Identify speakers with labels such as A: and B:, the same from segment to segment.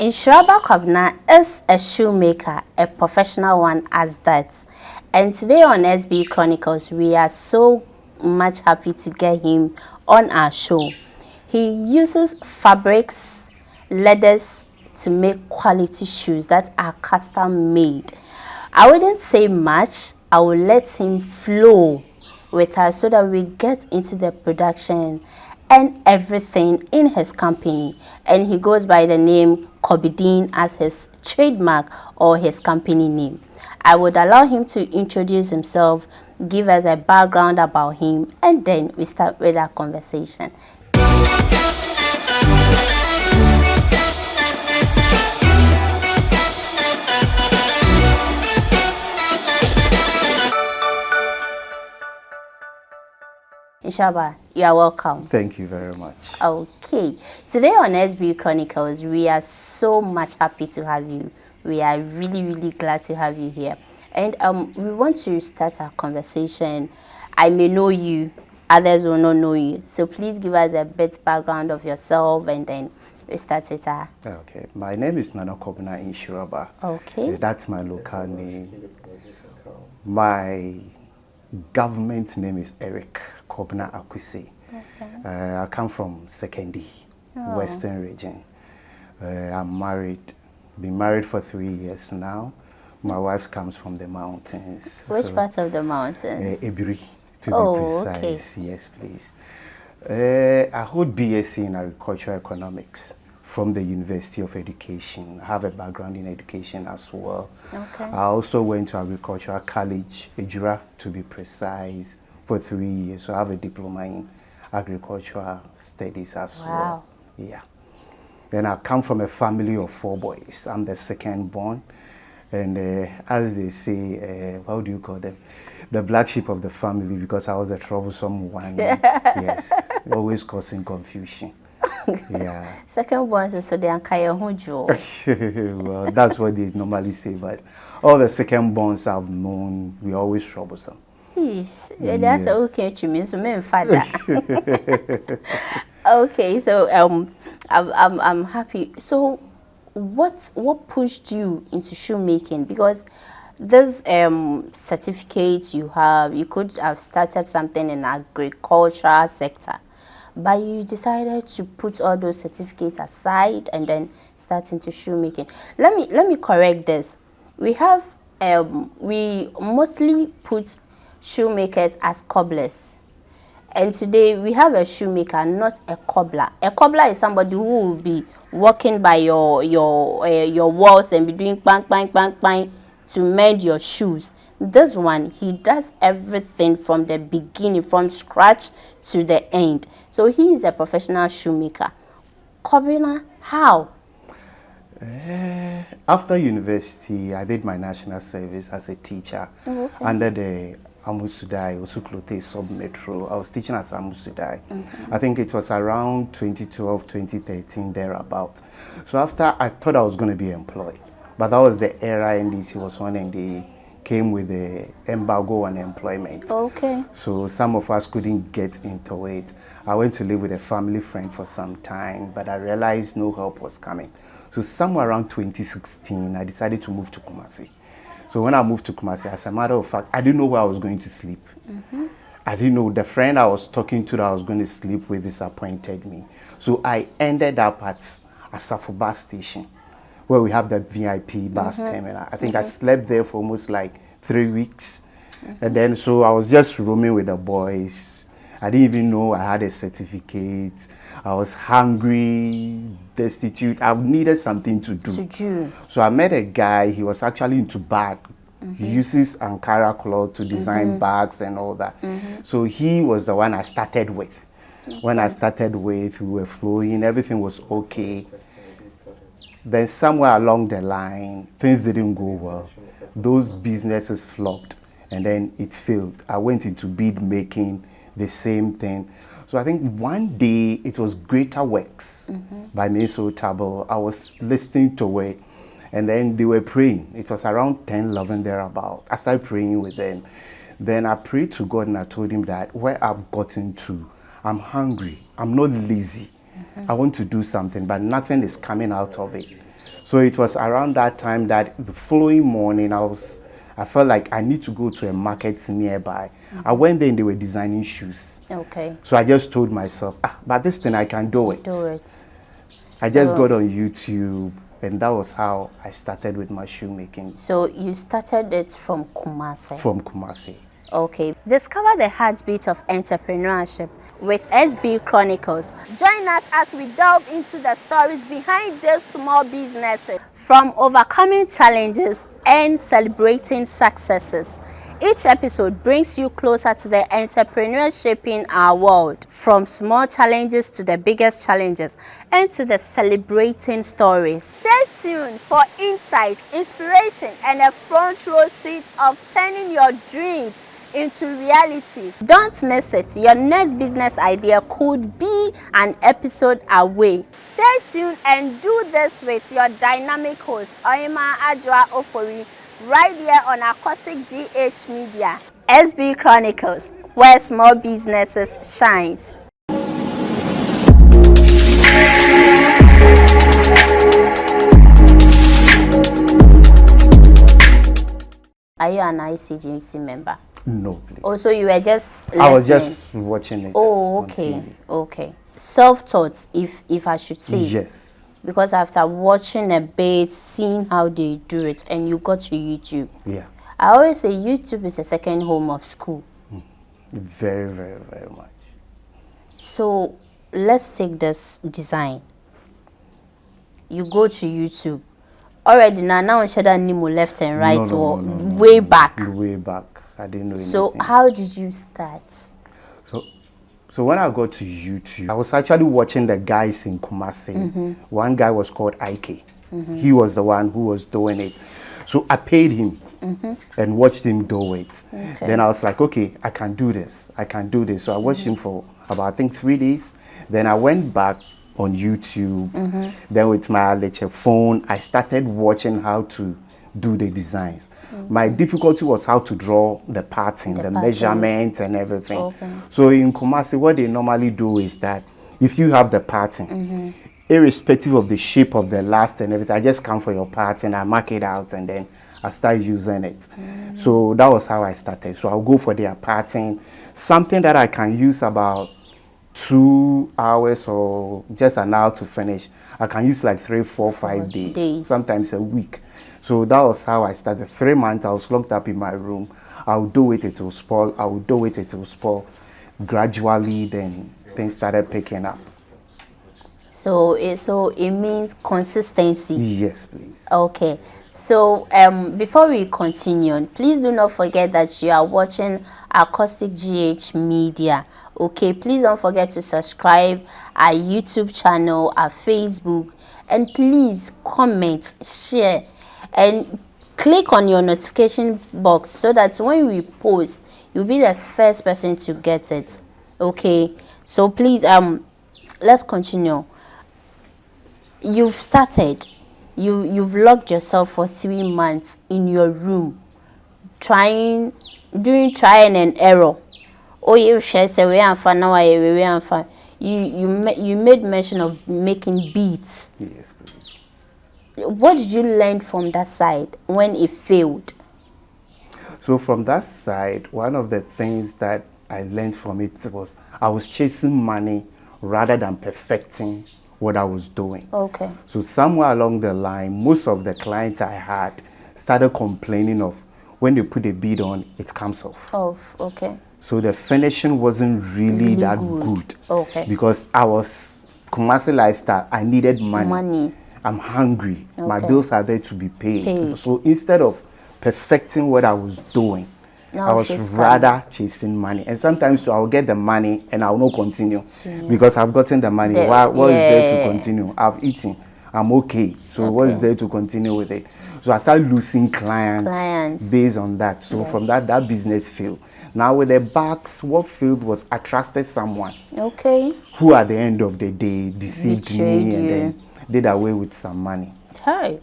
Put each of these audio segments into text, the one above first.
A: Inshiraba Kwabena is a shoemaker, a professional one as that. And today on SB Chronicles, we are so much happy to get him on our show. He uses fabrics, leathers to make quality shoes that are custom made. I wouldn't say much. I will let him flow with us so that we get into the production and everything in his company. And he goes by the name Kobi Deen as his trademark or his company name. I would allow him to introduce himself, give us a background about him, and then we start with our conversation. Inshaba, you are welcome.
B: Thank you very much.
A: Okay. Today on SB Chronicles, we are so much happy to have you. We are really glad to have you here. And we want to start our conversation. I may know you, others will not know you. So please give us a bit background of yourself and then we start with her.
B: Okay. My name is Nana Kobina Inshiraba.
A: Okay.
B: That's my local name. My government name is Eric Kobina Akostik. Okay. I come from Sekendi, Western region. I'm married, been married for 3 years now. My wife comes from the mountains.
A: Which part of the mountains?
B: Ebiri, to be precise. Okay. Yes, please. I hold BSc in Agricultural Economics from the University of Education. I have a background in education as well. Okay. I also went to Agricultural College, Ejura, to be precise, for 3 years. So I have a diploma in agricultural studies as well. Yeah. Then I come from a family of 4 boys. I'm the second born. And as they say, how do you call them? The black sheep of the family, because I was the troublesome one. Yes, always causing confusion. Yeah.
A: Second born is so they are
B: well, that's what they normally say, but all the second borns I've known, we always troublesome.
A: Yes. That's okay to me. So me father. Okay, so I'm happy. So what pushed you into shoemaking? Because this certificate you have, you could have started something in agricultural sector, but you decided to put all those certificates aside and then start into shoemaking. Let me correct this. We have we mostly put shoemakers as cobblers, and today we have a shoemaker, not a cobbler. A cobbler is somebody who will be walking by your walls and be doing bang bang bang bang to mend your shoes. This one, he does everything from the beginning, from scratch to the end. So he is a professional shoemaker. Kobina, how?
B: After university, I did my national service as a teacher under the Amusudai, Osuklote sub-metro. I was teaching at Amusudai. I think it was around 2012, 2013, thereabout. So after, I thought I was going to be employed. But that was the era NDC was on and they came with the embargo on employment. Okay. So some of us couldn't get into it. I went to live with a family friend for some time, but I realized no help was coming. So somewhere around 2016, I decided to move to Kumasi. So when I moved to Kumasi, as a matter of fact, I didn't know where I was going to sleep. I didn't know. The friend I was talking to that I was going to sleep with disappointed me. So I ended up at Asafo bus station, where we have the VIP bus terminal. I think I slept there for almost like 3 weeks. And then so I was just roaming with the boys. I didn't even know I had a certificate. I was hungry, destitute. I needed something to do. So I met a guy. He was actually into bag. He uses Ankara cloth to design bags and all that. So he was the one I started with. When I started with, we were flowing. Everything was okay. Then somewhere along the line, things didn't go well. Those businesses flopped, and then it failed. I went into bead making, the same thing. So I think one day it was Greater Works by Meso Table. I was listening to it, and then they were praying. It was around 10, 11 thereabout. I started praying with them. Then I prayed to God and I told him that where I've gotten to, I'm hungry. I'm not lazy. I want to do something, but nothing is coming out of it. So it was around that time that the following morning I felt like I need to go to a market nearby. I went there and they were designing shoes.
A: Okay.
B: So I just told myself, but this thing I can do it.
A: Do it.
B: I just got on YouTube, and that was how I started with my shoemaking.
A: So you started it from Kumasi?
B: From Kumasi.
A: Okay. Discover the heartbeat of entrepreneurship with SB Chronicles. Join us as we delve into the stories behind these small businesses, from overcoming challenges and celebrating successes. Each episode brings you closer to the entrepreneurs shaping our world, from small challenges to the biggest challenges and to the celebrating stories. Stay tuned for insight, inspiration, and a front row seat of turning your dreams into reality. Don't miss it. Your next business idea could be an episode away. Stay tuned and do this with your dynamic host, Oyema Ajwa Ofori, right here on Akostik GH Media. SB Chronicles, where small businesses shines. Are you an ICGC member?
B: No, please.
A: Oh, so you were just listening?
B: I was just watching it.
A: Oh, okay. Okay. Self-taught, if I should say.
B: Yes.
A: Because after watching a bit, seeing how they do it, and you got to YouTube.
B: Yeah.
A: I always say YouTube is a second home of school.
B: Very, very, very much.
A: So let's take this design. You go to YouTube. Already now I said that Nemo left and right or way back.
B: Way back. I didn't know anything.
A: So how did you start?
B: So when I got to YouTube, I was actually watching the guys in Kumasi. One guy was called Ike. He was the one who was doing it. So I paid him and watched him do it. Okay. Then I was like, okay, I can do this. I can do this. So I watched him for about, I think, 3 days. Then I went back on YouTube. Then with my little phone, I started watching how to do the designs. My difficulty was how to draw the pattern, the measurements and everything. Okay. So in Kumasi, what they normally do is that if you have the pattern, irrespective of the shape of the last and everything, I just come for your pattern, I mark it out, and then I start using it. So that was how I started. So I'll go for their pattern, something that I can use about 2 hours or just an hour to finish. I can use like 3, 4, 5 days, sometimes a week. So that was how I started. 3 months, I was locked up in my room. I would do it, it will spoil. I would do it, it will spoil. Gradually, then things started picking up.
A: So it means consistency.
B: Yes, please.
A: Okay. So before we continue, please do not forget that you are watching Akostik GH Media. Okay, please don't forget to subscribe our YouTube channel, our Facebook, and please comment, share, and click on your notification box so that when we post, you'll be the first person to get it. Okay, so please let's continue. You've started. You've locked yourself for 3 months in your room, doing trial and error. Oh, you share say we are fun now. We are fun. You made mention of making beats.
B: Yes, please.
A: What did you learn from that side when it failed?
B: So from that side, one of the things that I learned from it was I was chasing money rather than perfecting what I was doing.
A: Okay.
B: So somewhere along the line, most of the clients I had started complaining of when they put a bead on, it comes off.
A: Okay. So
B: the finishing wasn't really that good.
A: Okay.
B: Because I was Kumasi lifestyle. I needed money. I'm hungry. Okay. My bills are there to be paid. So instead of perfecting what I was doing, I was rather chasing money. And sometimes I will get the money and I will not continue because I've gotten the money. What is there to continue? I've eaten. I'm okay. So what is there to continue with it? So I started losing clients based on that. So from that business failed. Now with the bags, what failed was I trusted someone. Okay. Who at the end of the day deceived me and then did away with some money.
A: Hey.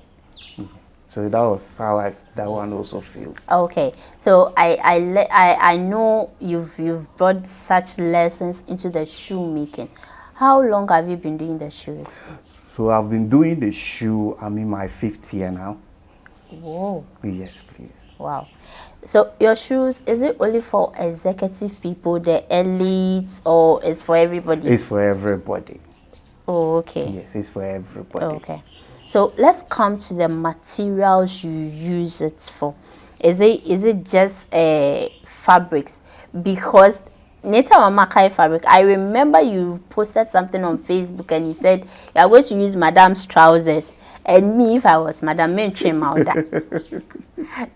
B: So that was how that one also failed.
A: Okay, so I know you've brought such lessons into the shoemaking. How long have you been doing the shoe?
B: So I've been doing the shoe. I'm in my 5th year now.
A: Whoa.
B: Yes, please.
A: Wow. So your shoes, is it only for executive people, the elites, or is for everybody?
B: It's for everybody.
A: Oh, okay.
B: Yes, it's for everybody.
A: Okay. So let's come to the materials you use it for. Is it just fabrics? Because Neta Mamakai fabric, I remember you posted something on Facebook and you said you are going to use Madam's trousers. And me, if I was Madam, men trim out that.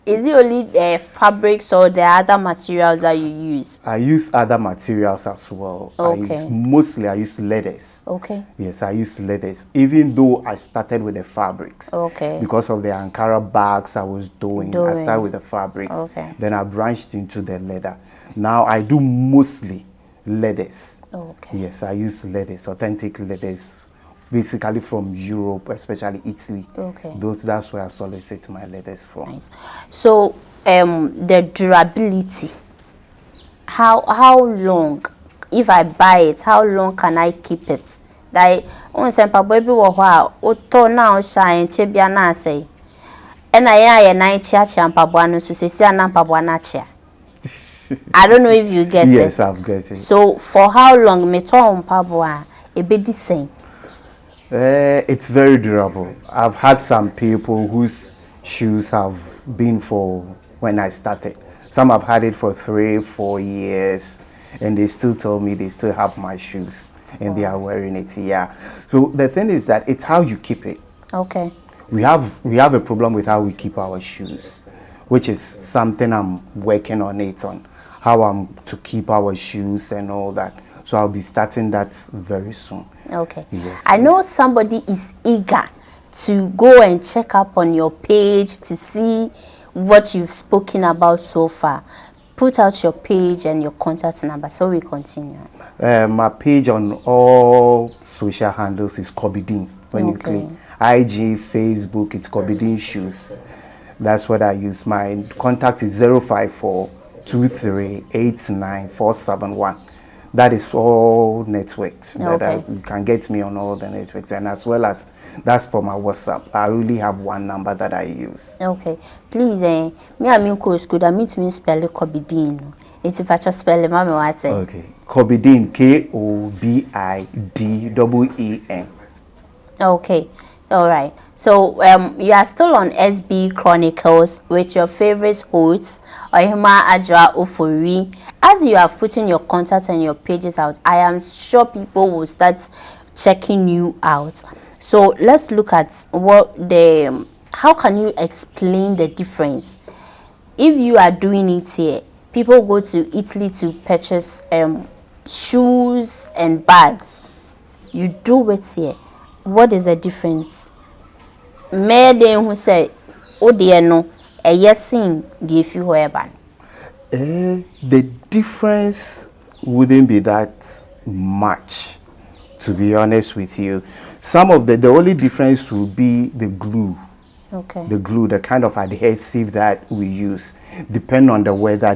A: Is it only fabrics or the other materials that you use?
B: I use other materials as well.
A: Okay.
B: Mostly I use leathers.
A: Okay.
B: Yes, I use leathers. Even though I started with the fabrics.
A: Okay.
B: Because of the Ankara bags I was doing. I started with the fabrics.
A: Okay.
B: Then I branched into the leather. Now I do mostly leathers.
A: Okay.
B: Yes, I use leathers, authentic leathers. Basically from Europe, especially Italy.
A: Okay.
B: That's where I solicit my leathers from.
A: Nice. So the durability, how long, if I buy it, how long can I keep it? Like on sempa baby wo ho a now shine chebia na say and I na chia mpaboa no so sesi na mpaboa na chia. I don't know if you get
B: yes,
A: it.
B: I've get it.
A: So for how long me to mpaboa e be the same?
B: It's very durable. I've had some people whose shoes have been for when I started. Some have had it for 3-4 years, and they still tell me they still have my shoes, and they are wearing it. Yeah. So the thing is that it's how you keep it.
A: Okay.
B: We have a problem with how we keep our shoes, which is something I'm working on how I'm to keep our shoes and all that. So I'll be starting that very soon.
A: Okay.
B: Yes,
A: I know somebody is eager to go and check up on your page to see what you've spoken about so far. Put out your page and your contact number so we continue.
B: My page on all social handles is Kobi Deen. When you click IG, Facebook, it's Kobi Deen Shoes. That's what I use. My contact is 054 2389471. That is for all networks. That you can get me on all the networks, and as well as that's for my WhatsApp. I really have one number that I use.
A: Okay, please, me I mean school. I mean to me spell it Kobi Deen. It's if I just spell it, mommy what say?
B: Okay, Kobi Deen, KOBIDEEN.
A: Okay. All right. So you are still on SB Chronicles with your favorite hosts, Ohima Ajwa Ofori. As you have put in your contact and your pages out, I am sure people will start checking you out. So let's look at how can you explain the difference? If you are doing it here, people go to Italy to purchase shoes and bags. You do it here. What is the difference? Meden who say, "Oh dear no, a yesin give you whoever."
B: The difference wouldn't be that much, to be honest with you. Some of the only difference will be the glue.
A: Okay.
B: The glue, the kind of adhesive that we use, depend on the weather.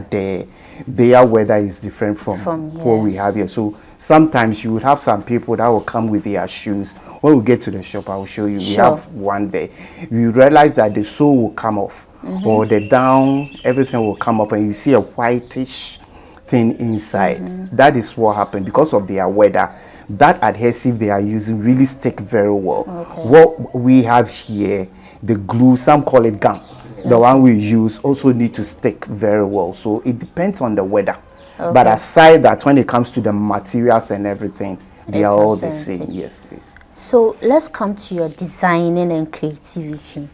B: Their weather is different from what we have here. So sometimes you would have some people that will come with their shoes. When we get to the shop, I will show you. We have one there. You realize that the sole will come off, or the down, everything will come off, and you see a whitish thing inside. That is what happened because of their weather. That adhesive they are using really stick very well. What we have here, the glue, some call it gum. The one we use also need to stick very well. So it depends on the weather. But aside that, when it comes to the materials and everything, they are all the same. Yes, please.
A: So let's come to your designing and creativity.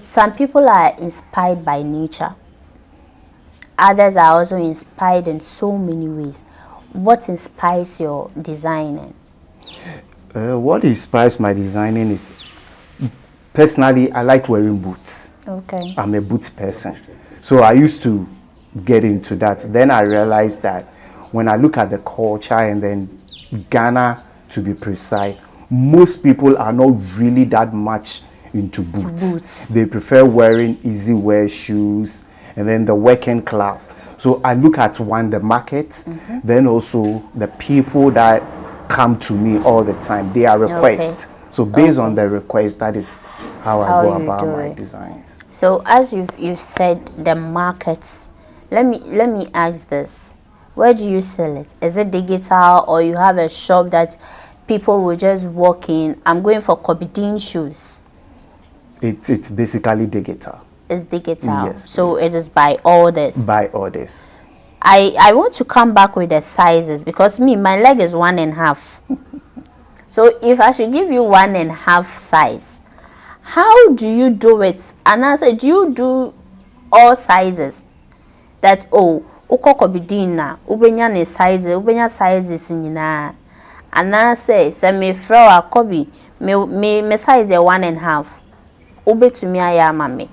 A: Some people are inspired by nature. Others are also inspired in so many ways. What inspires your designing?
B: What inspires my designing is, personally, I like wearing boots.
A: Okay.
B: I'm a boot person. So I used to get into that. Then I realized that when I look at the culture, and then Ghana, to be precise, most people are not really that much into boots. They prefer wearing easy wear shoes, and then the working class. So I look at the market, then also the people that come to me all the time. They are requests. So based on the request, that is how I go about my designs.
A: So as you've said, the markets. Let me ask this: where do you sell it? Is it digital, or you have a shop that people will just walk in? I'm going for Kobi Deen shoes.
B: It's basically digital.
A: It's digital.
B: Yes.
A: So it is by orders.
B: By orders.
A: I want to come back with the sizes, because my leg is 1.5. So if I should give you 1.5 size, how do you do it? And I said, do you do all sizes? That uko Kobi Deen na ubenya ne sizes nyina. And I say me flower Kobi me size 1.5. Ube to me ayama me.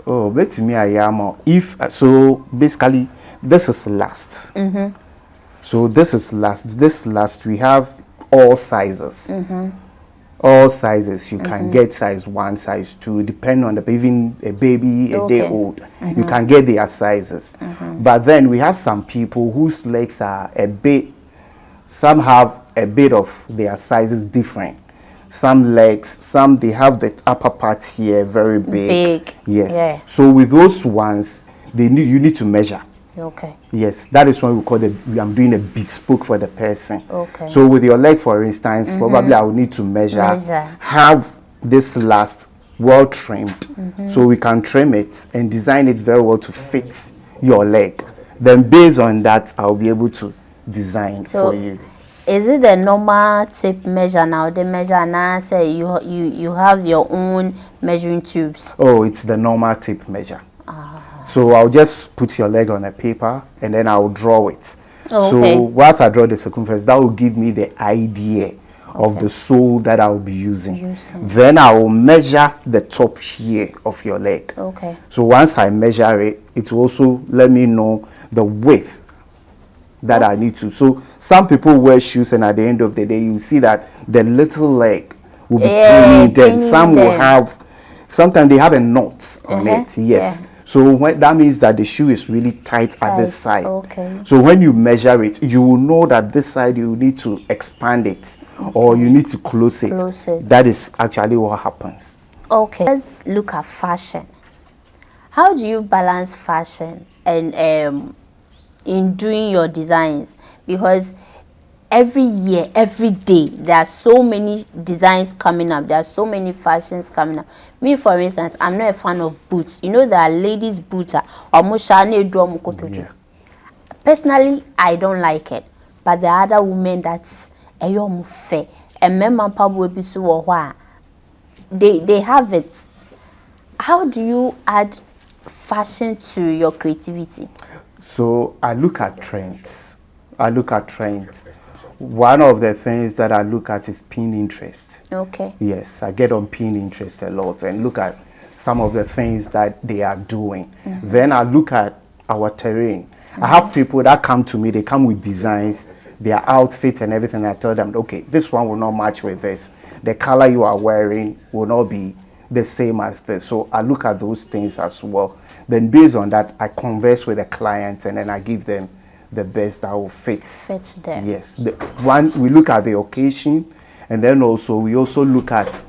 B: Oh, bet to me ayama. If so, basically this is last. So this is last. This last we have all sizes. All sizes. You can get size 1, size 2, depending on even a baby, a day old. You can get their sizes. But then we have some people whose legs are a bit, some have a bit of their sizes different. Some legs, some they have the upper part here very big. Yes. Yeah. So with those ones, you need to measure.
A: Okay.
B: Yes, that is what we call I'm doing a bespoke for the person.
A: Okay.
B: So with your leg, for instance, probably I will need to measure. Have this last well trimmed, so we can trim it and design it very well to fit your leg. Then based on that, I'll be able to design for you.
A: Is it the normal tape measure now? The measure now say you have your own measuring tubes.
B: Oh, it's the normal tape measure. So I'll just put your leg on a paper and then I'll draw it. So once I draw the circumference, that will give me the idea of the sole that I'll be using. Then I will measure the top here of your leg.
A: Okay.
B: So once I measure it, it will also let me know the width that I need to. So some people wear shoes and at the end of the day, you see that the little leg will be dead. Some will have, sometimes they have a knot on it. Yes. So that means that the shoe is really tight at this side.
A: Okay.
B: So when you measure it, you will know that this side you need to expand it or you need to close it. That is actually what happens.
A: Okay. Let's look at fashion. How do you balance fashion and in doing your designs? Because every year, every day, there are so many designs coming up. There are so many fashions coming up. Me, for instance, I'm not a fan of boots. You know, there are ladies' boots. Personally, I don't like it. But there are other women that's a fair. And they have it. How do you add fashion to your creativity?
B: So I look at trends. One of the things that I look at is Pinterest.
A: Okay.
B: Yes, I get on Pinterest a lot and look at some of the things that they are doing. Then I look at our terrain. I have people that come to me, they come with designs, their outfit and everything. I tell them, okay, this one will not match with this. The color you are wearing will not be the same as this. So I look at those things as well. Then based on that, I converse with the client and then I give them the best that will fit.
A: Fits them.
B: Yes. We look at the occasion, and then also we also look at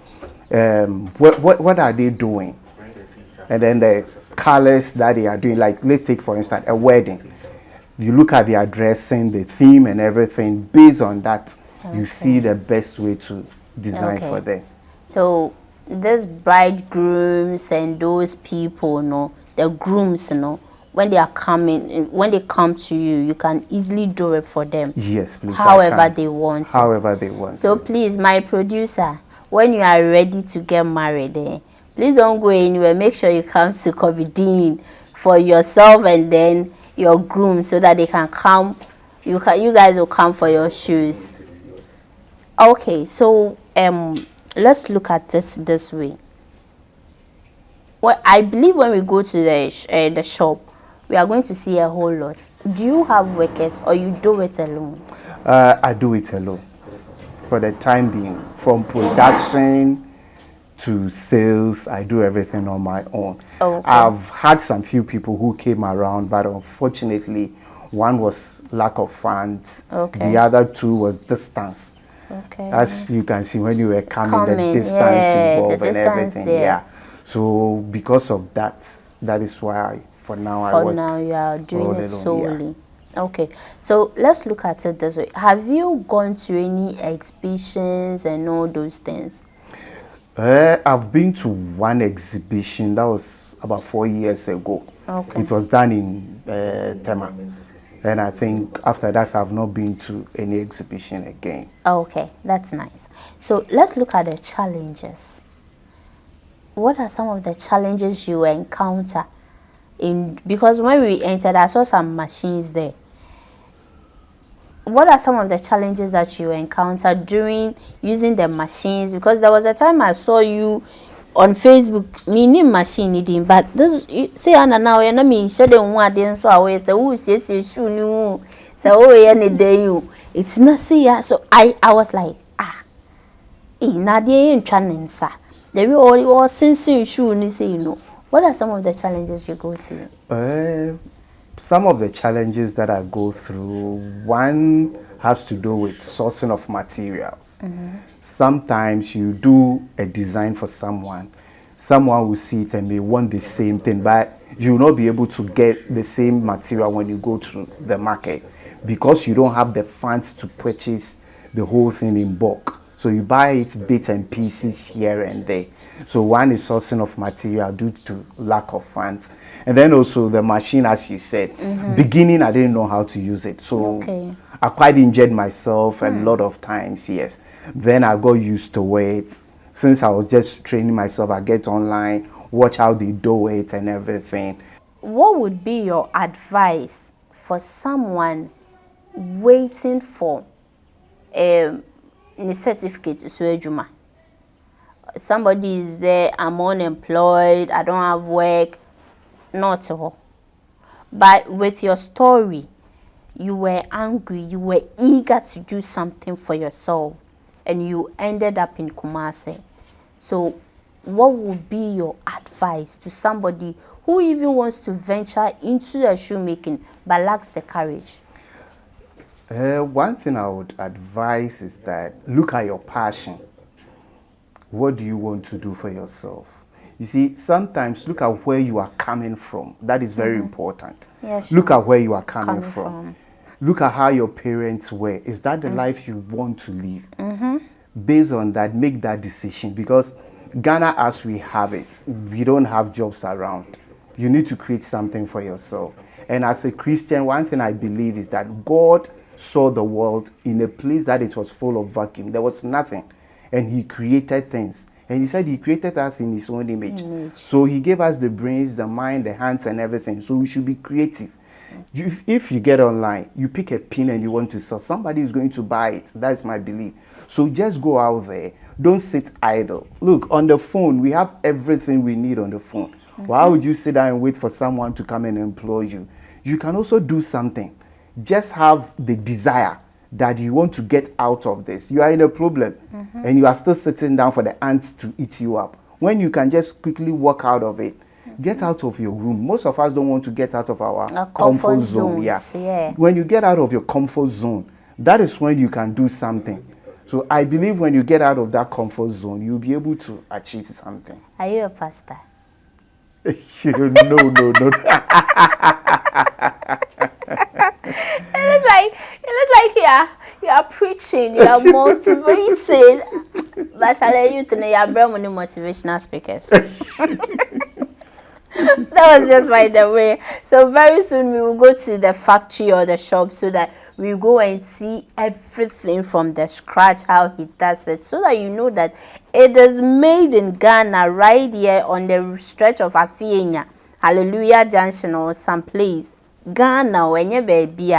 B: what are they doing, and then the colors that they are doing. Like let's take for instance a wedding. You look at their dressing, the theme, and everything. Based on that, you see the best way to design for them. So
A: these bridegrooms and those people, the grooms, when they are coming, when they come to you, you can easily do it for them.
B: Yes, please.
A: However they want.
B: However they want.
A: So please, my producer, when you are ready to get married, please don't go anywhere. Make sure you come to Kobi Deen for yourself and then your groom, so that they can come. You guys will come for your shoes. Okay, so let's look at it this way. Well, I believe when we go to the shop, we are going to see a whole lot. Do you have workers or you do it alone?
B: I do it alone for the time being. From production to sales, I do everything on my own.
A: Okay.
B: I've had some few people who came around, but unfortunately, one was lack of funds.
A: Okay.
B: The other two was distance.
A: Okay.
B: As you can see when you were coming, the distance
A: yeah,
B: involved
A: the
B: and
A: distance
B: everything.
A: there.
B: Yeah. So because of that, that is why for now I
A: For
B: work
A: now, you are doing
B: all
A: it
B: alone.
A: solely. Yeah. Okay, so let's look at it this way. Have you gone to any exhibitions and all those things?
B: I've been to one exhibition that was about 4 years ago.
A: Okay.
B: It was done in Tema. And I think after that, I've not been to any exhibition again.
A: Okay, that's nice. So let's look at the challenges. What are some of the challenges you encounter in, because when we entered, I saw some machines there. What are some of the challenges that you encountered during using the machines? Because there was a time I saw you on Facebook, meaning machine needing, but this say Anna now and I mean shedding one day so away so who says shoe new so any day you it's not see ya. So I was like, Nadia in Channing sir. They will all since you shoe ni say you know. What are some of the challenges you go through?
B: Some of the challenges that I go through, one has to do with sourcing of materials. Sometimes you do a design for someone will see it and may want the same thing, but you will not be able to get the same material when you go to the market because you don't have the funds to purchase the whole thing in bulk. So you buy it bits and pieces here and there. So one is sourcing of material due to lack of funds. And then also the machine, as you said, beginning I didn't know how to use it. So I quite injured myself a lot of times, yes. Then I got used to it. Since I was just training myself, I get online, watch how they do it and everything.
A: What would be your advice for someone waiting for a certificate to Swejuma? Somebody is there, I'm unemployed, I don't have work, not all. But with your story, you were angry, you were eager to do something for yourself, and you ended up in Kumasi. So what would be your advice to somebody who even wants to venture into the shoemaking but lacks the courage?
B: One thing I would advise is that look at your passion. What do you want to do for yourself? You see, sometimes look at where you are coming from. That is very important.
A: Yeah, sure.
B: Look at where you are coming from. Look at how your parents were. Is that the life you want to live? Based on that, make that decision. Because Ghana, as we have it, we don't have jobs around. You need to create something for yourself. And as a Christian, one thing I believe is that God saw the world in a place that it was full of vacuum. There was nothing. And he created things. And he said he created us in his own image. So he gave us the brains, the mind, the hands, and everything. So we should be creative. If you get online, you pick a pin and you want to sell, somebody is going to buy it. That's my belief. So just go out there. Don't sit idle. Look, on the phone, we have everything we need on the phone. Why would you sit down and wait for someone to come and employ you? You can also do something. Just have the desire that you want to get out of this. You are in a problem and you are still sitting down for the ants to eat you up. When you can just quickly walk out of it, get out of your room. Most of us don't want to get out of our comfort zone. Yeah. When you get out of your comfort zone, that is when you can do something. So I believe when you get out of that comfort zone, you'll be able to achieve something.
A: Are you a pastor?
B: No.
A: It looks like you are preaching, you are motivating. But I let you to know you are very many motivational speakers. That was just by the way. So very soon we will go to the factory or the shop so that we go and see everything from the scratch, how he does it, so that you know that it is made in Ghana right here on the stretch of Afienya, Hallelujah Junction or some place. Ghana, when you baby.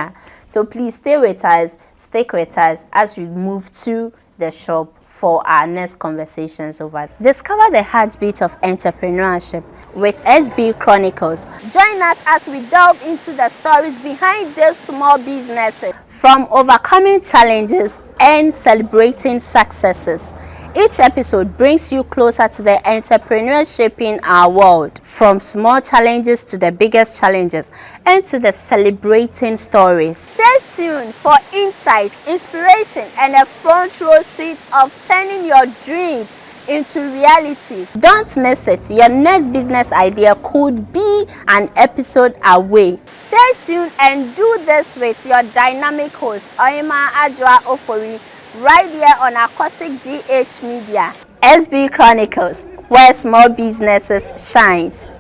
A: So please stay with us, stick with us as we move to the shop for our next conversations over. Discover the heartbeat of entrepreneurship with SB Chronicles. Join us as we delve into the stories behind these small businesses, from overcoming challenges and celebrating successes. Each episode brings you closer to the entrepreneurs shaping our world, from small challenges to the biggest challenges, and to the celebrating stories. Stay tuned for insight, inspiration, and a front row seat of turning your dreams into reality. Don't miss it. Your next business idea could be an episode away. Stay tuned and do this with your dynamic host, Oima Ajwa Ofori, right here on Akostik GH Media. SB Chronicles, where small businesses shines.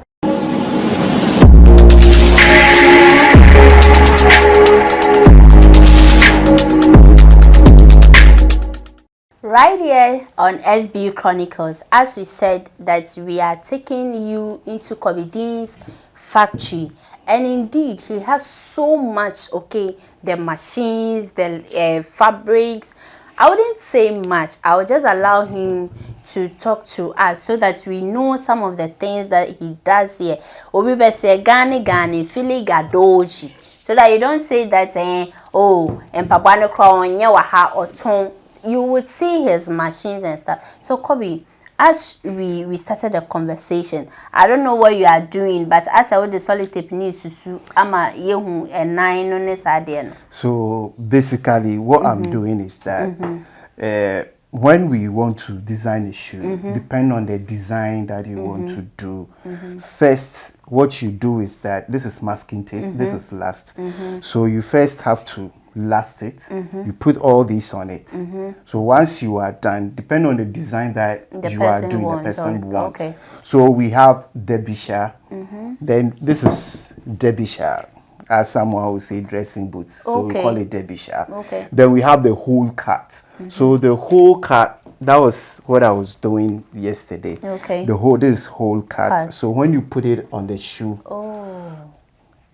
A: Right here on SB Chronicles, as we said that we are taking you into Kobi Deen's factory, and indeed he has so much, okay, the machines, the fabrics. I wouldn't say much. I will just allow him to talk to us so that we know some of the things that he does here. Obi say Gani Fili Gadoji, so that you don't say that oh, and Papa no crown waha or ton. You would see his machines and stuff. So Kobi, as we started the conversation, I don't know what you are doing, but as I would the solitape news to ama yehu and 9 on this idea.
B: So basically what I'm doing is that when we want to design a shoe, depending on the design that you want to do, first what you do is that this is masking tape, this is last. So you first have to last it, you put all these on it. So once you are done, depending on the design that you are doing, the person wants. Okay. So we have debisha, then this is debisha, as someone would say dressing boots. So we call it debisha. Okay. Then we have the whole cut. So the whole cut, that was what I was doing yesterday. Okay. This whole cut. So when you put it on the shoe,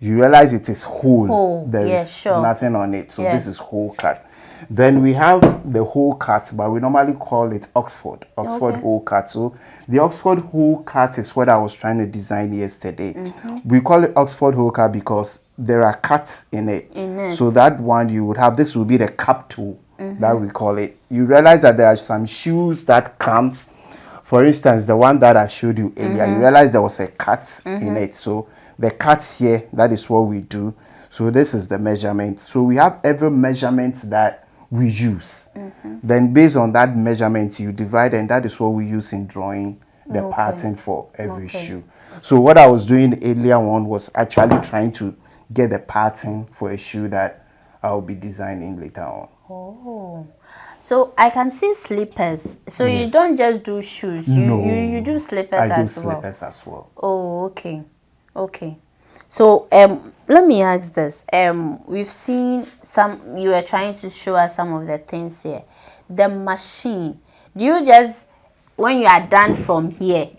B: you realize it is whole. There is nothing on it. So this is whole cut. Then we have the whole cut, but we normally call it Oxford whole cut. So the Oxford whole cut is what I was trying to design yesterday. We call it Oxford whole cut because there are cuts in it. So that one you would have, this will be the cap toe that we call it. You realize that there are some shoes that comes, for instance, the one that I showed you earlier, you realize there was a cut in it. So the cuts here, that is what we do. So this is the measurement. So we have every measurement that we use. Then based on that measurement, you divide, and that is what we use in drawing the pattern for every shoe. So what I was doing earlier on was actually trying to get the pattern for a shoe that I'll be designing later on.
A: So I can see slippers. So you don't just do shoes. You do slippers as well. I do
B: slippers as well.
A: Oh, okay. Okay. So let me ask this. We've seen some, you were trying to show us some of the things here. The machine. Do you just, when you are done from here,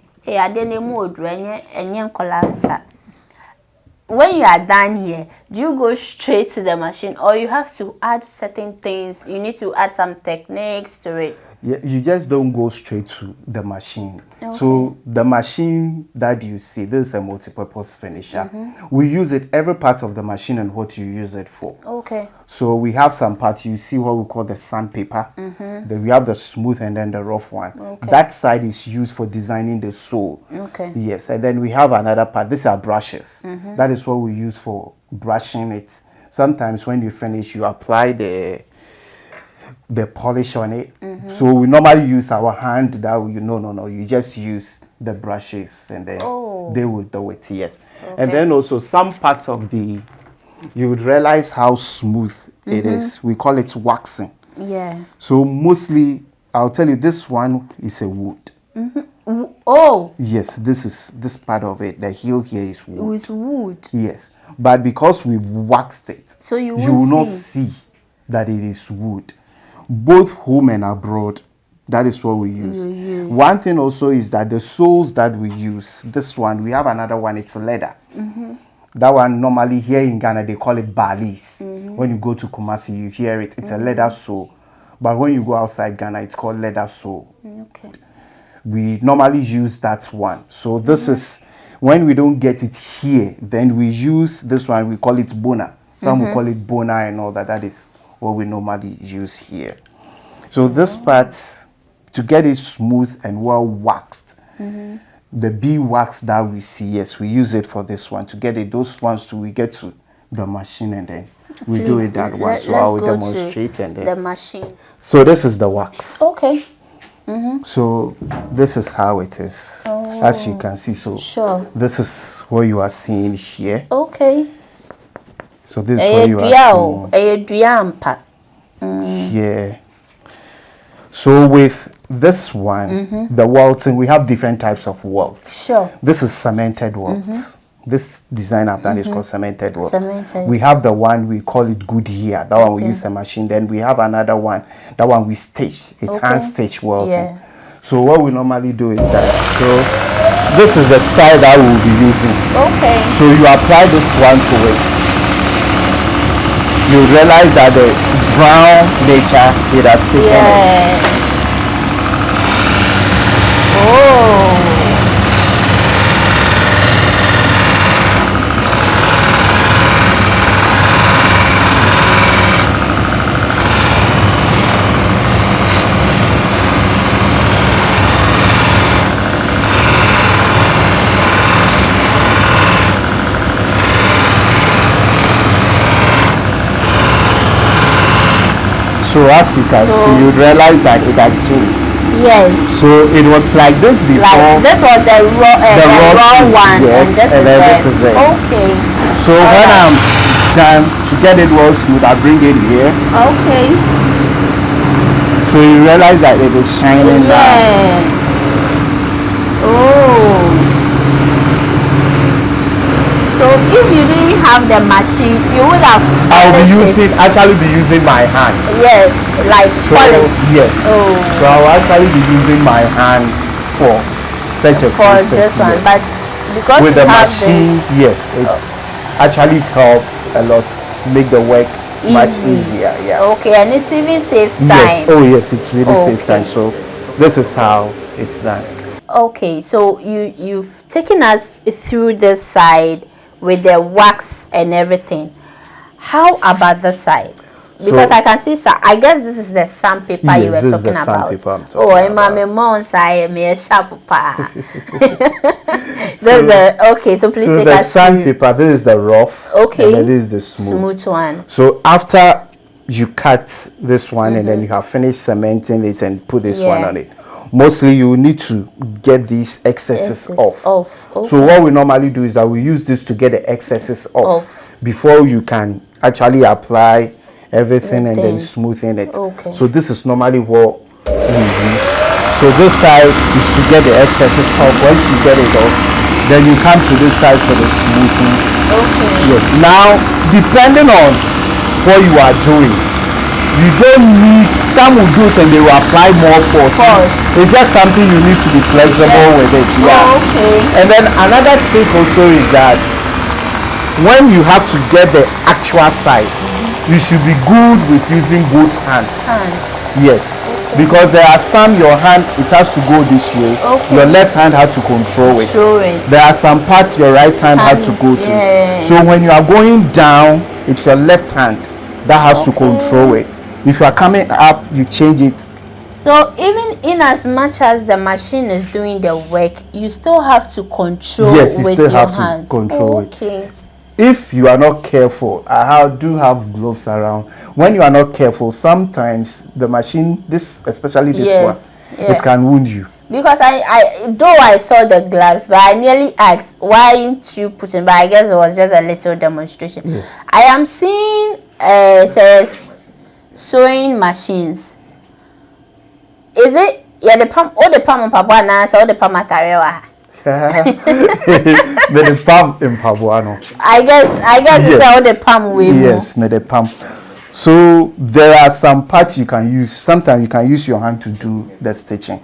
A: when you are done here, do you go straight to the machine, or you have to add certain things? You need to add some techniques to it.
B: Yeah, you just don't go straight to the machine. So the machine that you see, this is a multi-purpose finisher. We use it every part of the machine and what you use it for. Okay. So we have some parts, you see what we call the sandpaper. Then we have the smooth and then the rough one. That side is used for designing the sole. Yes, and then we have another part. These are brushes. That is what we use for brushing it. Sometimes when you finish, you apply the polish on it. So we normally use our hand. That you just use the brushes, and then they will do it. Yes. And then also some parts of the, you would realize how smooth it is. We call it waxing. Yeah. So mostly, I'll tell you, this one is a wood.
A: Oh.
B: Yes, this part of it, the heel here is wood.
A: It was wood.
B: Yes, but because we've waxed it,
A: so you
B: will not see that it is wood. Both home and abroad, that is what we use. One thing also is that the soles that we use, this one, we have another one, it's leather. That one, normally here in Ghana, they call it balis. When you go to Kumasi, you hear it. It's a leather sole. But when you go outside Ghana, it's called leather sole. We normally use that one. So this is, when we don't get it here, then we use this one, we call it bona. Some will call it bona and all that. That is what we normally use here. So this part, to get it smooth and well waxed. The bee wax that we see, yes, we use it for this one. To get it, those ones we get to the machine and then we do it that one. So I will demonstrate and then
A: the machine.
B: So this is the wax.
A: Okay.
B: So this is how it is, as you can see. So this is what you are seeing here.
A: Okay.
B: So this is what you are
A: seeing.
B: Yeah. So with this one, the welting, we have different types of welts.
A: Sure.
B: This is cemented welts. This design I've done is called cemented welt.
A: Cemented.
B: We have the one we call it Goodyear. That one we use a machine. Then we have another one. That one we stitched. It's hand stitched welting.
A: Yeah.
B: So what we normally do is that. So this is the side that we'll be using.
A: Okay.
B: So you apply this one to it. You realize that the brown nature it has taken it.
A: Oh.
B: So as you can see, you realize that it has changed.
A: Yes.
B: So it was like this before.
A: Like this was the raw one,
B: yes,
A: and this is
B: it.
A: Okay.
B: So when I'm done to get it well smooth, I bring it here.
A: Okay.
B: So you realize that it is shining now.
A: Oh. So if you didn't have the machine, you would have.
B: I'll be using my hand.
A: Yes, like polish.
B: Yes.
A: Oh.
B: So I'll actually be using my hand for such a process.
A: For this one, but because
B: with
A: you
B: the
A: have
B: machine, yes, it actually helps a lot, make the work much easier. Yeah.
A: Okay, and it even saves time.
B: Yes. Oh yes, it really saves time. So this is how it's done.
A: Okay, so you've taken us through this side with the wax and everything. How about the side? Because I can see, I guess this is the sandpaper you were talking about. Okay, so please take us
B: through. Sandpaper, this is the rough.
A: Okay.
B: And then this is the smooth
A: one.
B: So after you cut this one and then you have finished cementing it and put this one on it, mostly you need to get these excesses off. Okay. So what we normally do is that we use this to get the excesses off before you can actually apply everything and then smoothing it.
A: Okay.
B: So this is normally what we use. So this side is to get the excesses off. Once you get it off, then you come to this side for the smoothing.
A: Okay.
B: Yes. Now, depending on what you are doing, you don't need, some will do it and they will apply more force. It's just something you need to be flexible with it. Yeah.
A: Okay.
B: And then another trick also is that when you have to get the actual side, you should be good with using both hands. Yes. Okay. Because there are some your hand, it has to go this way. Okay. Your left hand has to control it. There are some parts your right hand has to go to. So when you are going down, it's your left hand that has to control it. If you are coming up, you change it.
A: So even in as much as the machine is doing the work, you still have to control with your hands.
B: Control it. If you are not careful, I do have gloves around. When you are not careful, sometimes the machine, especially this one, it can wound you.
A: Because though I saw the gloves, but I nearly asked, why didn't you put in? But I guess it was just a little demonstration. I am seeing says sewing machines. Is it the palm or the palm of Pabuana or the palm atarewa?
B: The palm in Pabuano.
A: I guess it's all the palm way.
B: Yes, the palm. So there are some parts you can use. Sometimes you can use your hand to do the stitching.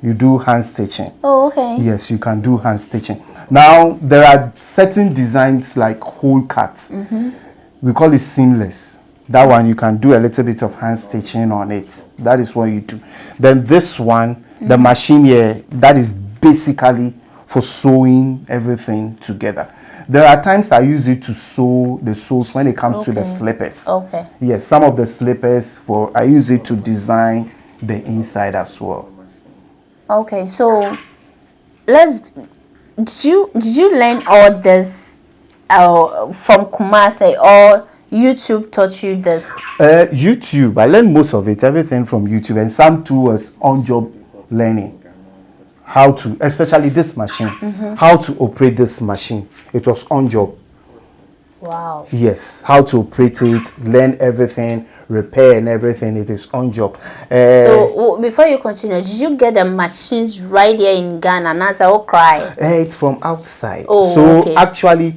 B: You do hand stitching.
A: Oh, okay.
B: Yes, you can do hand stitching. Now there are certain designs like hole cuts. We call it seamless. That one you can do a little bit of hand stitching on it. That is what you do. Then this one, the machine here, that is basically for sewing everything together. There are times I use it to sew the soles when it comes to the slippers.
A: Okay.
B: Yes, some of the slippers I use it to design the inside as well.
A: Okay, so did you learn all this from Kumasi, or YouTube taught you this?
B: YouTube. I learned most of it, everything from YouTube, and some too was on-job learning. How to, especially this machine, how to operate this machine. It was on-job.
A: Wow.
B: Yes, how to operate it, learn everything, repair and everything. It is on-job.
A: So before you continue, did you get the machines right here in Ghana? And as I cry.
B: It's from outside.
A: Oh,
B: so
A: okay.
B: Actually,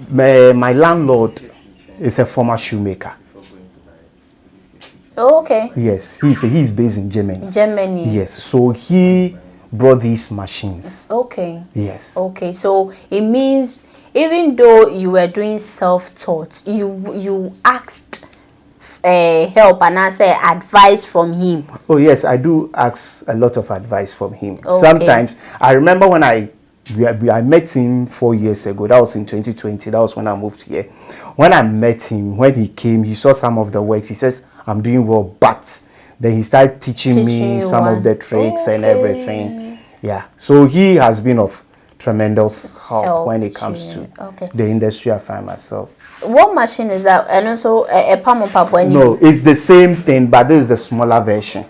B: my landlord is a former shoemaker.
A: Oh, okay.
B: Yes, he's based in Germany.
A: Germany.
B: Yes, so he brought these machines.
A: Okay.
B: Yes.
A: Okay, so it means even though you were doing self-taught, you asked help and answer advice from him.
B: Oh yes, I do ask a lot of advice from him.
A: Okay.
B: Sometimes I remember when I met him 4 years ago. That was in 2020. That was when I moved here. When I met him, when he came, he saw some of the works. He says, "I'm doing well," but then he started teaching me some of the tricks and everything. Yeah. So he has been of tremendous help when it comes to the industry I find myself.
A: What machine is that? And also a palm of papa?
B: No, it's the same thing, but this is the smaller version.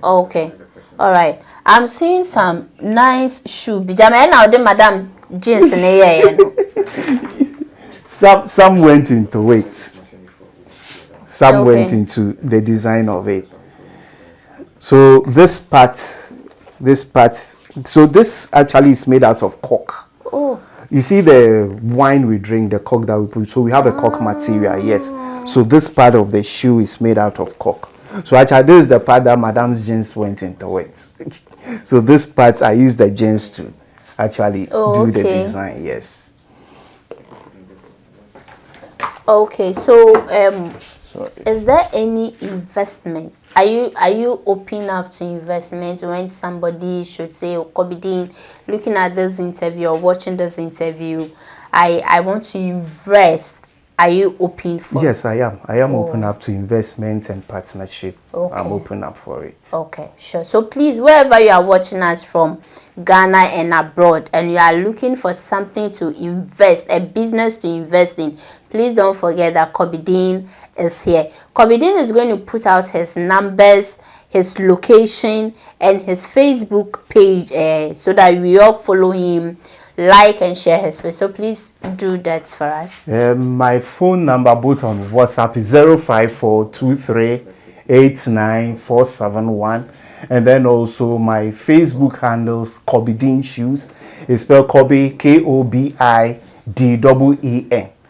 A: Okay. All right. I'm seeing some nice shoe. Bijama now the madam jeans in here.
B: Some went into it. Some went into the design of it. So this part, so this actually is made out of cork.
A: Oh.
B: You see the wine we drink, the cork that we put. So we have a cork material, yes. So this part of the shoe is made out of cork. So actually this is the part that Madam's jeans went into it. So this part I use the jeans to actually do the design, yes.
A: Okay, so is there any investment? Are you open up to investment when somebody should say, "Oh, Kobi Deen, looking at this interview or watching this interview, I want to invest." Are you open for?
B: Yes, I am. I am open up to investment and partnership. Okay. I'm open up for it.
A: Okay, sure. So please, wherever you are watching us from, Ghana and abroad, and you are looking for something to invest, a business to invest in, please don't forget that Kobi Deen is here. Kobi Deen is going to put out his numbers, his location, and his Facebook page so that we all follow him, like and share his page. So please do that for us.
B: My phone number both on WhatsApp is 05423899471, and then also my Facebook handles Kobi Deen Shoes. It's spelled Kobi, Kobideen.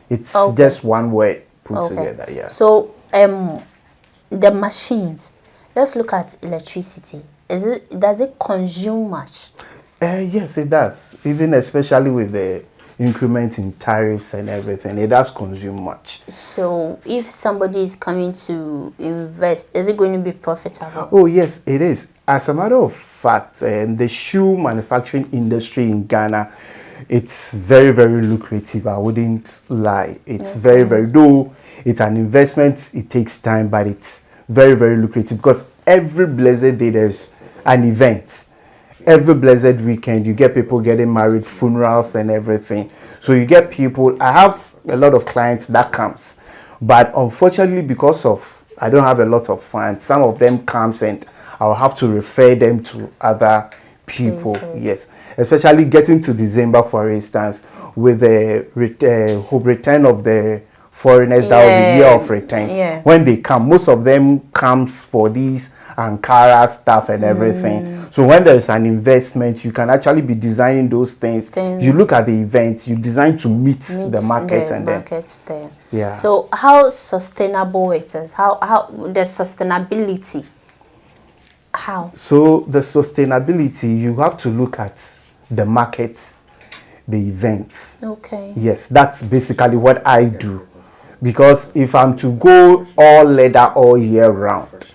B: It's just one word put together. Yeah.
A: So the machines. Let's look at electricity. Does it consume much?
B: Yes, it does. Even especially with the increment in tariffs and everything, it does consume much.
A: So if somebody is coming to invest, is it going to be profitable?
B: Oh yes, it is. As a matter of fact, the shoe manufacturing industry in Ghana, it's very, very lucrative. I wouldn't lie. It's very, very, though it's an investment, it takes time, but it's very, very lucrative because every blessed day there's an event. Every blessed weekend, you get people getting married, funerals and everything. So you get people, I have a lot of clients that comes. But unfortunately, because of, I don't have a lot of funds, some of them comes and I'll have to refer them to other people. Yes. Especially getting to December, for instance, with the return of the foreigners, that will be year of return. When they come, most of them comes for these Ankara stuff and everything. So when there is an investment, you can actually be designing those things. You look at the event, you design to meet the market
A: the
B: and
A: markets
B: then
A: there.
B: Yeah.
A: So how sustainable it is? How the sustainability? How?
B: So the sustainability, you have to look at the market, the event.
A: Okay.
B: Yes, that's basically what I do. Because if I'm to go all leather all year round,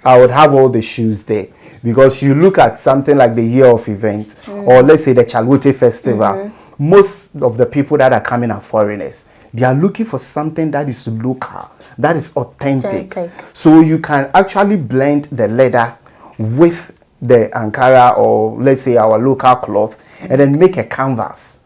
B: I would have all the shoes there. Because you look at something like the year of event, or let's say the Chalwote festival, most of the people that are coming are foreigners. They are looking for something that is local, that is authentic.
A: Authentic.
B: So you can actually blend the leather with the Ankara, or let's say our local cloth, and then make a canvas.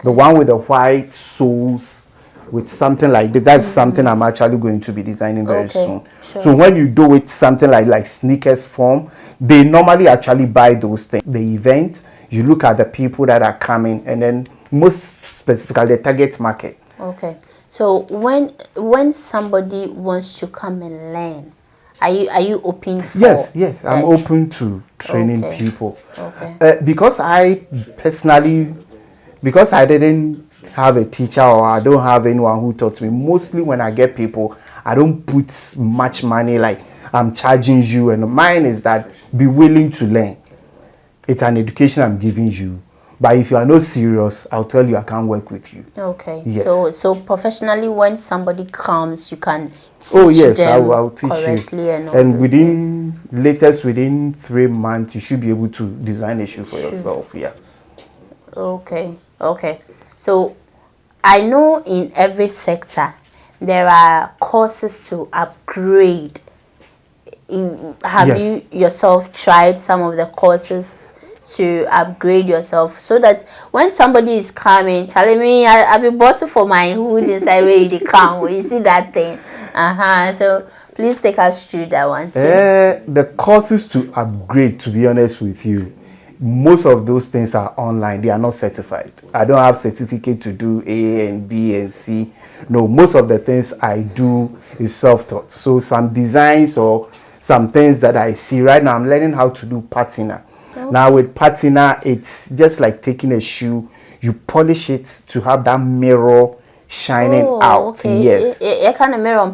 B: The one with the white soles, with something like that. That's something I'm actually going to be designing very soon.
A: Sure.
B: So when you do it something like sneakers form, they normally actually buy those things. The event, you look at the people that are coming, and then most specifically the target market.
A: Okay. So when somebody wants to come and learn, are you open for
B: Yes, I'm
A: that?
B: open to training people.
A: Okay.
B: Because I personally, because I didn't have a teacher, or I don't have anyone who taught me, mostly when I get people, I don't put much money like I'm charging you, and mine is that be willing to learn. It's an education I'm giving you. But if you are not serious, I'll tell you I can't work with you.
A: Okay.
B: Yes.
A: So professionally, when somebody comes, you can teach
B: I'll teach
A: correctly
B: you. And within 3 months, you should be able to design a shoe for yourself. Yeah.
A: Okay. So I know in every sector there are courses to upgrade. Have you yourself tried some of the courses to upgrade yourself, so that when somebody is coming telling me I'll be bossy for my hood inside where they come, you see that thing? So please take us through that one too.
B: The courses to upgrade, to be honest with you, most of those things are online. They are not certified. I don't have certificate to do A and B and C. No, most of the things I do is self-taught. So some designs or some things that I see right now, I'm learning how to do patina. Now with patina, it's just like taking a shoe, you polish it to have that mirror shining out.
A: Okay.
B: Yes.
A: It kind of mirror on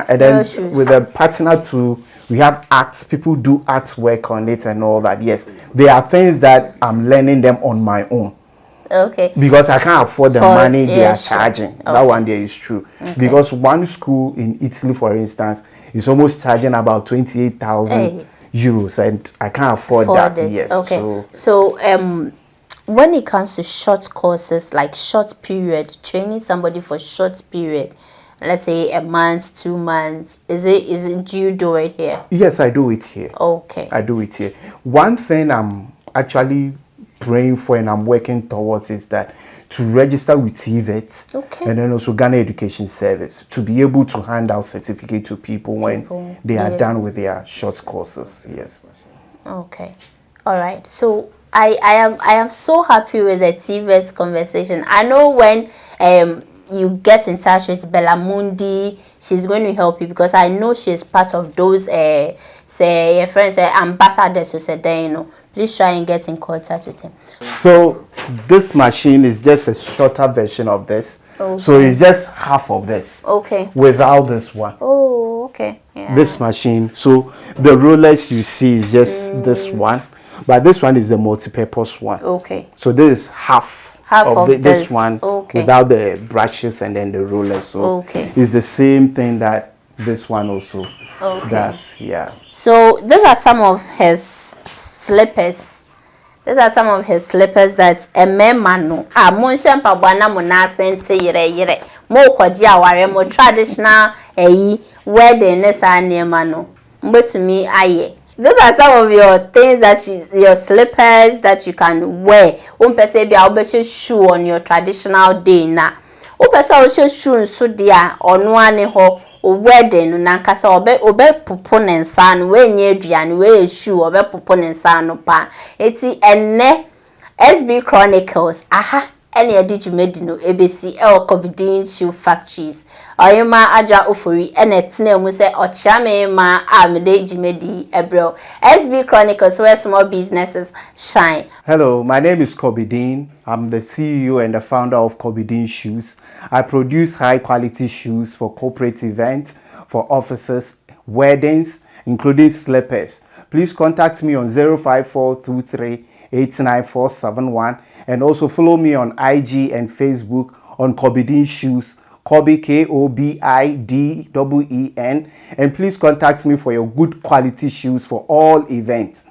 B: And then with the patina too, we have arts. People do artwork on it and all that. Yes, there are things that I'm learning them on my own.
A: Okay.
B: Because I can't afford the money they are charging. That one there is true. Because one school in Italy, for instance, is almost charging about 28,000 euros, and I can't afford that. Yes.
A: Okay. So when it comes to short courses, like short period, training somebody for short period, let's say a month, 2 months, do you do it here?
B: Yes, I do it here.
A: Okay.
B: I do it here. One thing I'm actually praying for and I'm working towards is that to register with TVET, and then also Ghana Education Service, to be able to hand out certificate to people when they are done with their short courses. Yes.
A: Okay. All right. So I am so happy with the TVET conversation. I know when you get in touch with Bella Mundi, she's going to help you, because I know she is part of those say your friends, ambassadors who said, please try and get in contact with him.
B: So this machine is just a shorter version of this. So it's just half of this. Without this one.
A: Yeah.
B: This machine. So the rollers you see is just this one, but this one is the multi-purpose one. So this is half of this one without the brushes and then the rollers. So it's the same thing that this one also does. Yeah.
A: So these are some of his slippers. These are some of his slippers that a man no. Monsha mpabwana mona sente yire. Mo kwaji aware mo traditional wedding nesa niema no. Mbetumi aye. Those are some of your things that your slippers that you can wear. Umpese bia obeshe shoe on your traditional day na. Upese obeshe shoe nso dia ono ane ho wedding na nkasa obe popo ne nsa no we nye aduane we shoe obe popo ne nsa no pa. Eti enne SB Chronicles ene edi dwumedi no ebesi Kobi Deen shoe factories. Oyema aja ofori ene tena mu se ochiame ma amede dwumedi ebro. SB Chronicles, where small businesses shine.
B: Hello, my name is Kobi Deen. I'm the CEO and the founder of Kobi Deen Shoes. I produce high quality shoes for corporate events, for offices, weddings, including slippers. Please contact me on 05423899471, and also follow me on IG and Facebook on Kobi Deen Shoes, Kobi KOBIDEEN, and please contact me for your good quality shoes for all events.